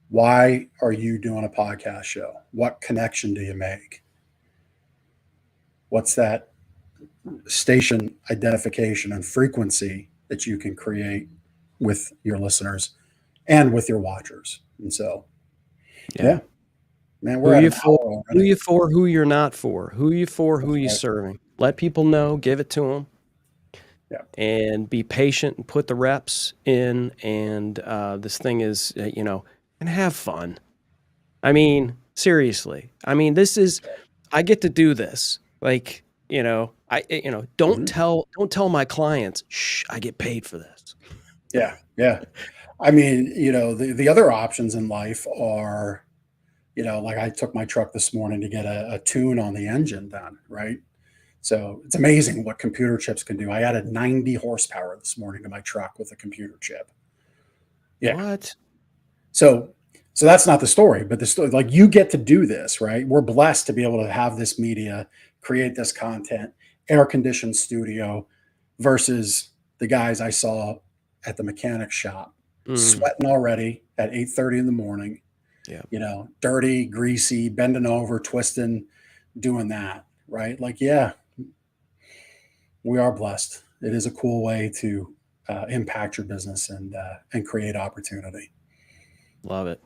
Why are you doing a podcast show? What connection do you make? What's that station identification and frequency that you can create with your listeners and with your watchers? And so, yeah. Man, we're who at you an for, hour who already. you for, who you're not for, who you for, who you right. serving. Let people know, give it to them. Yeah. And be patient and put the reps in. And this thing is, and have fun. I mean, seriously. I mean, I get to do this. Like, don't tell my clients, shh, I get paid for this. Yeah. Yeah. I mean, the other options in life are, like I took my truck this morning to get a tune on the engine done, right? So it's amazing what computer chips can do. I added 90 horsepower this morning to my truck with a computer chip. Yeah. What? So So that's not the story, but the story, like, you get to do this, right? We're blessed to be able to have this media, create this content, air conditioned studio versus the guys I saw at the mechanic shop sweating already at 8:30 in the morning, Yeah. dirty, greasy, bending over, twisting, doing that, right? Like, yeah, we are blessed. It is a cool way to impact your business and create opportunity. Love it.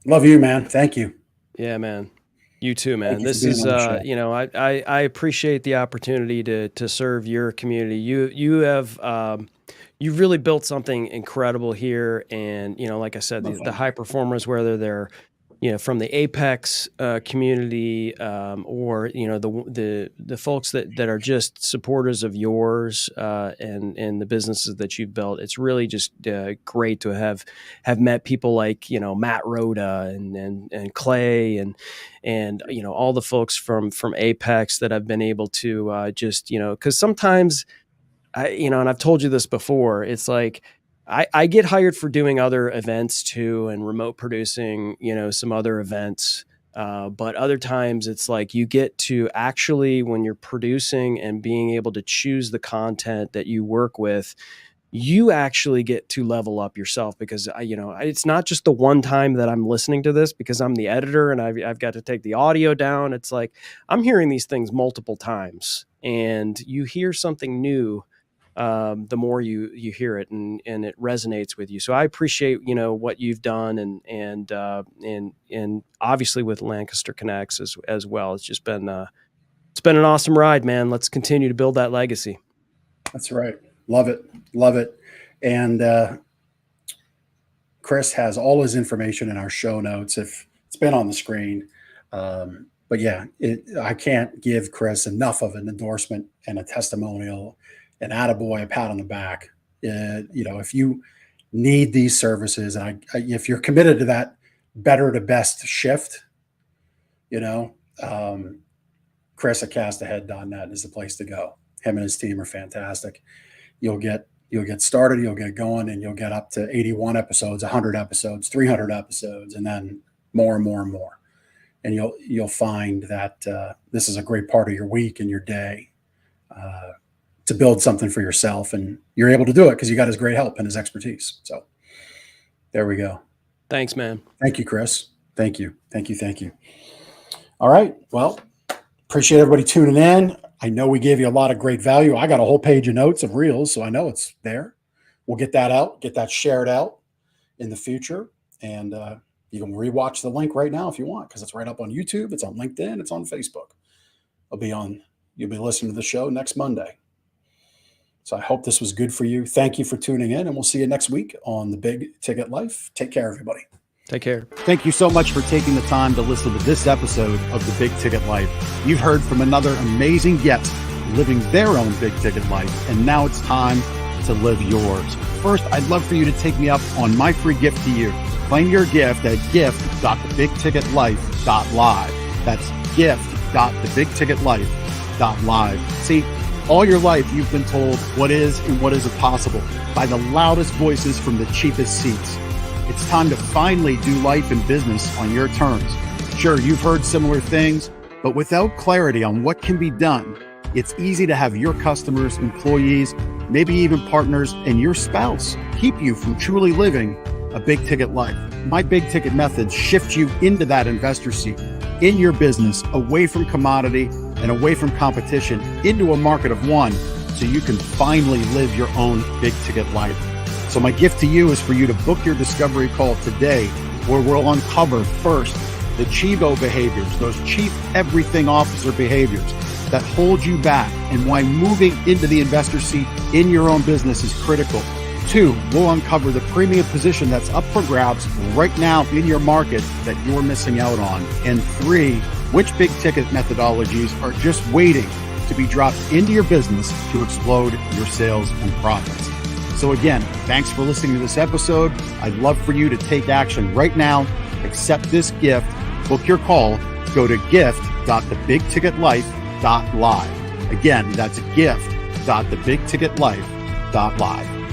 Love you, man. Thank you. Yeah, man. You too, man. Thank you for This being is, on the show. I appreciate the opportunity to serve your community. You have, you've really built something incredible here. And, like I said, the high performers, whether they're, from the Apex community, or, the folks that are just supporters of yours, and the businesses that you've built. It's really just great to have met people like, Matt Rhoda and Clay and all the folks from Apex that I've been able to just, because sometimes and I've told you this before, it's like, I get hired for doing other events too, and remote producing, some other events. But other times it's like you get to actually, when you're producing and being able to choose the content that you work with, you actually get to level up yourself, because it's not just the one time that I'm listening to this because I'm the editor and I've got to take the audio down. It's like I'm hearing these things multiple times, and you hear something new the more you hear it, and it resonates with you. So I appreciate, what you've done, and obviously with Lancaster Connects as well. It's just been, it's been an awesome ride, man. Let's continue to build that legacy. That's right. Love it. Love it. And Chris has all his information in our show notes. If it's been on the screen. But yeah, I can't give Chris enough of an endorsement and a testimonial, an attaboy, a pat on the back. If you need these services, and if you're committed to that better to best shift, Chris@castahead.net is the place to go. Him and his team are fantastic. You'll get started, you'll get going, and you'll get up to 81 episodes, 100 episodes, 300 episodes, and then more and more and more. And you'll find that this is a great part of your week and your day to build something for yourself, and you're able to do it because you got his great help and his expertise. So there we go. Thanks, man. Thank you, Chris. Thank you. All right. Well, appreciate everybody tuning in. I know we gave you a lot of great value. I got a whole page of notes of reels, so I know it's there. We'll get that out, get that shared out in the future. And you can rewatch the link right now if you want, because it's right up on YouTube. It's on LinkedIn. It's on Facebook. You'll be listening to the show next Monday. So I hope this was good for you. Thank you for tuning in, and we'll see you next week on The Big Ticket Life. Take care, everybody. Take care. Thank you so much for taking the time to listen to this episode of The Big Ticket Life. You've heard from another amazing guest living their own big ticket life, and now it's time to live yours. First, I'd love for you to take me up on my free gift to you. Claim your gift at gift.thebigticketlife.live. That's gift.thebigticketlife.live. See, all your life, you've been told what is and what isn't possible by the loudest voices from the cheapest seats. It's time to finally do life and business on your terms. Sure, you've heard similar things, but without clarity on what can be done, it's easy to have your customers, employees, maybe even partners, and your spouse keep you from truly living a big ticket life. My big ticket methods shift you into that investor seat in your business, away from commodity and away from competition, into a market of one, so you can finally live your own big ticket life. So my gift to you is for you to book your discovery call today, where we'll uncover first the Chivo behaviors, those chief everything officer behaviors that hold you back, and why moving into the investor seat in your own business is critical. 2, we'll uncover the premium position that's up for grabs right now in your market that you're missing out on. And 3, which big ticket methodologies are just waiting to be dropped into your business to explode your sales and profits. So again, thanks for listening to this episode. I'd love for you to take action right now. Accept this gift, book your call, go to gift.thebigticketlife.live. Again, that's gift.thebigticketlife.live.